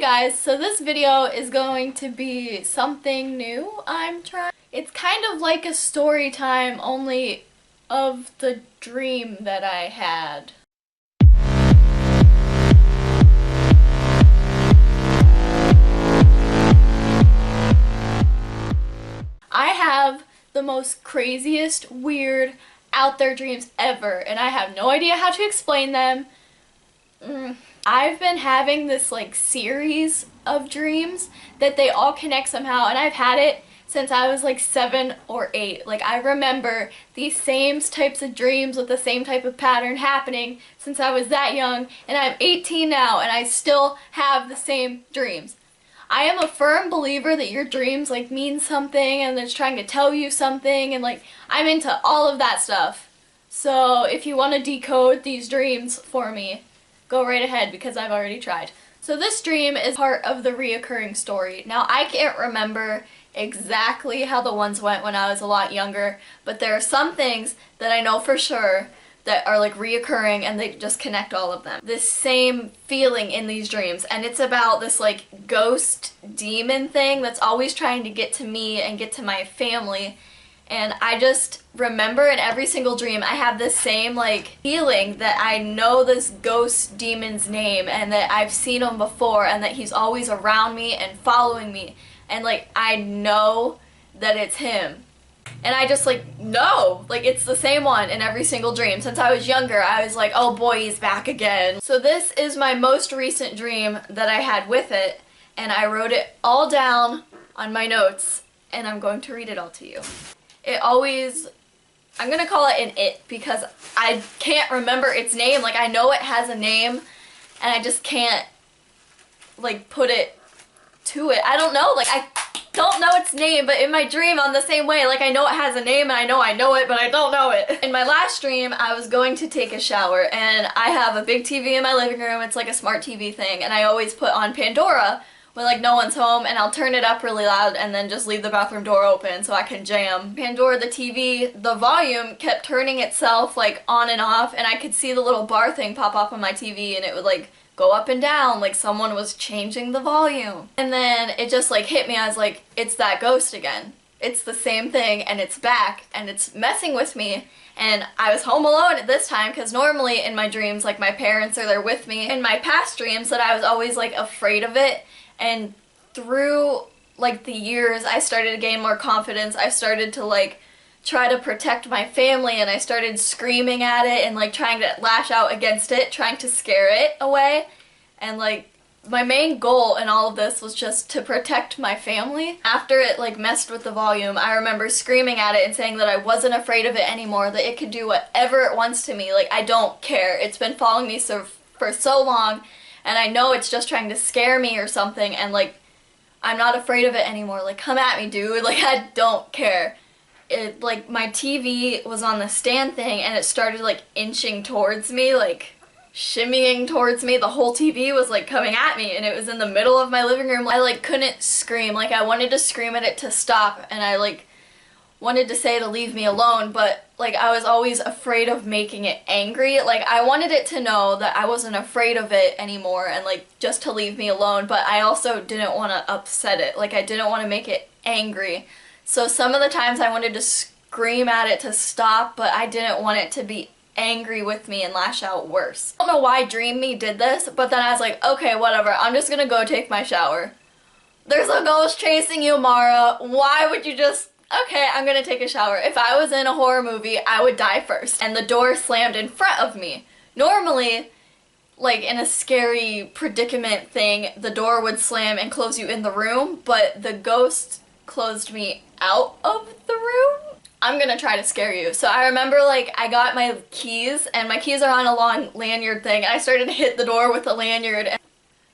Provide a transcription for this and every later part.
guys, so this video is going to be something new I'm trying. It's kind of like a story time, only of the dream that I had. I have the most craziest, weird, out there dreams ever, and I have no idea how to explain them. I've been having this series of dreams that they all connect somehow, and I've had it since I was 7 or 8. I remember these same types of dreams with the same type of pattern happening since I was that young, and I'm 18 now and I still have the same dreams. I am a firm believer that your dreams mean something and it's trying to tell you something, and I'm into all of that stuff. So if you want to decode these dreams for me, go right ahead, because I've already tried. So this dream is part of the reoccurring story. Now I can't remember exactly how the ones went when I was a lot younger, but there are some things that I know for sure that are reoccurring, and they just connect all of them. This same feeling in these dreams, and it's about this ghost demon thing that's always trying to get to me and get to my family. And I just remember in every single dream I have this same feeling that I know this ghost demon's name and that I've seen him before and that he's always around me and following me, and I know that it's him. And I just know, it's the same one in every single dream. Since I was younger, I was oh boy, he's back again. So this is my most recent dream that I had with it, and I wrote it all down on my notes, and I'm going to read it all to you. I'm gonna call it an it because I can't remember its name. I know it has a name, and I just can't put it to it. I don't know, I don't know its name, but in my dream I'm the same way. I know it has a name and I know it, but I don't know it. In my last dream, I was going to take a shower, and I have a big TV in my living room. It's a smart TV thing, and I always put on Pandora when no one's home, and I'll turn it up really loud and then just leave the bathroom door open so I can jam. Pandora, the TV, the volume kept turning itself on and off, and I could see the little bar thing pop up on my TV, and it would go up and down someone was changing the volume. And then it just hit me. I was it's that ghost again. It's the same thing, and it's back, and it's messing with me. And I was home alone at this time, because normally in my dreams my parents are there with me. In my past dreams that I was always afraid of it, and through the years I started to gain more confidence. I started to try to protect my family, and I started screaming at it and trying to lash out against it, trying to scare it away. And my main goal in all of this was just to protect my family. After it messed with the volume, I remember screaming at it and saying that I wasn't afraid of it anymore, that it could do whatever it wants to me. I don't care. It's been following me for so long, and I know it's just trying to scare me or something, and I'm not afraid of it anymore. Come at me, dude. I don't care. It my TV was on the stand thing, and it started inching towards me, shimmying towards me. The whole TV was coming at me, and it was in the middle of my living room. I couldn't scream. I wanted to scream at it to stop, and I wanted to say to leave me alone, but I was always afraid of making it angry. I wanted it to know that I wasn't afraid of it anymore, and just to leave me alone, but I also didn't want to upset it. I didn't want to make it angry. So some of the times I wanted to scream at it to stop, but I didn't want it to be angry with me and lash out worse. I don't know why Dream Me did this, but then I was okay, whatever, I'm just gonna go take my shower. There's a ghost chasing you, Mara. Why would you just... Okay, I'm gonna take a shower. If I was in a horror movie, I would die first. And the door slammed in front of me. Normally, in a scary predicament thing, the door would slam and close you in the room, but the ghost closed me out of the room. I'm gonna try to scare you. So I remember I got my keys, and my keys are on a long lanyard thing, and I started to hit the door with the lanyard.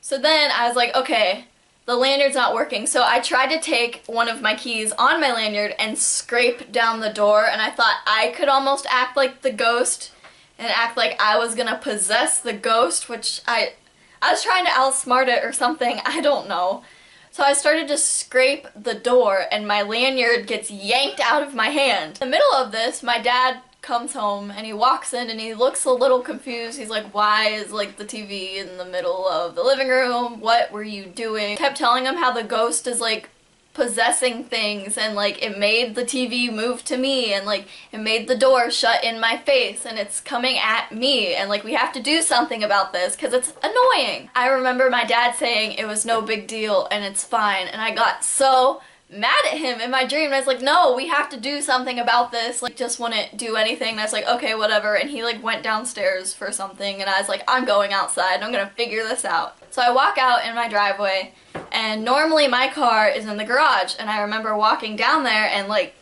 So then I was okay, the lanyard's not working. So I tried to take one of my keys on my lanyard and scrape down the door, and I thought I could almost act like the ghost and act like I was gonna possess the ghost, which I was trying to outsmart it or something, I don't know. So I started to scrape the door, and my lanyard gets yanked out of my hand. In the middle of this, my dad comes home and he walks in and he looks a little confused. He's like, why is like the TV in the middle of the living room? What were you doing? I kept telling him how the ghost is like possessing things, and like it made the TV move to me, and like it made the door shut in my face, and it's coming at me, and like we have to do something about this because it's annoying. I remember my dad saying it was no big deal and it's fine, and I got so mad at him in my dream, and I was like, no, we have to do something about this. Like, just wouldn't do anything, and I was like, okay, whatever, and he like went downstairs for something, and I was like, I'm going outside, I'm gonna figure this out. So I walk out in my driveway, and normally my car is in the garage, and I remember walking down there and like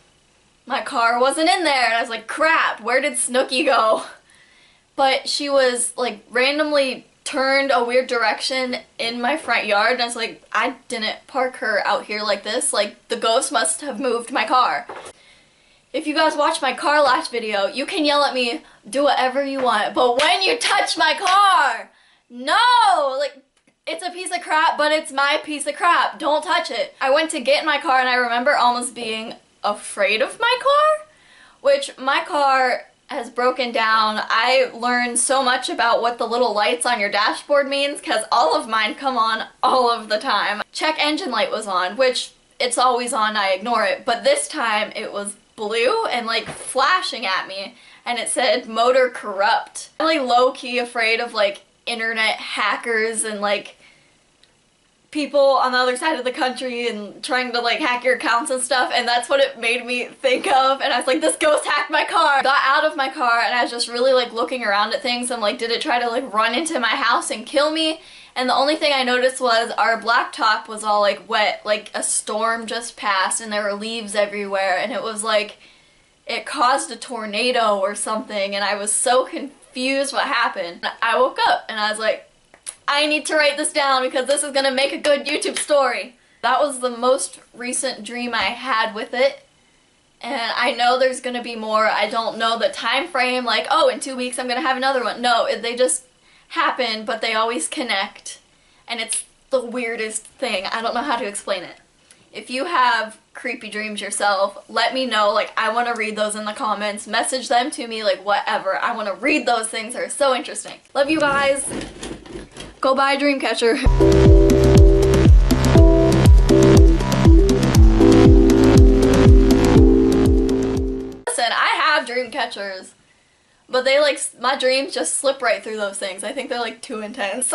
my car wasn't in there, and I was like, crap, where did Snooki go? But she was like randomly turned a weird direction in my front yard, and I was like, I didn't park her out here like this, like the ghost must have moved my car. If you guys watch my car lash video, you can yell at me, do whatever you want, but when you touch my car, no, like, it's a piece of crap, but it's my piece of crap. Don't touch it. I went to get in my car, and I remember almost being afraid of my car, which my car has broken down. I learned so much about what the little lights on your dashboard means, because all of mine come on all of the time. Check engine light was on, which it's always on, I ignore it, but this time it was blue and like flashing at me, and it said motor corrupt. I'm like low-key afraid of like internet hackers and like people on the other side of the country and trying to like hack your accounts and stuff, and that's what it made me think of, and I was like, this ghost hacked my car. Got out of my car, and I was just really like looking around at things, and like, did it try to like run into my house and kill me? And the only thing I noticed was our blacktop was all like wet, like a storm just passed and there were leaves everywhere, and it was like it caused a tornado or something, and I was so confused what happened. I woke up and I was like, I need to write this down because this is gonna make a good YouTube story. That was the most recent dream I had with it, and I know there's gonna be more. I don't know the time frame, like, oh, in 2 weeks I'm gonna have another one. No, they just happen, but they always connect, and it's the weirdest thing. I don't know how to explain it. If you have creepy dreams yourself, let me know. Like, I want to read those in the comments. Message them to me, like, whatever. I want to read those things. They're so interesting. Love you guys. Go buy a dream catcher. Listen, I have dream catchers, but they like, my dreams just slip right through those things. I think they're like too intense.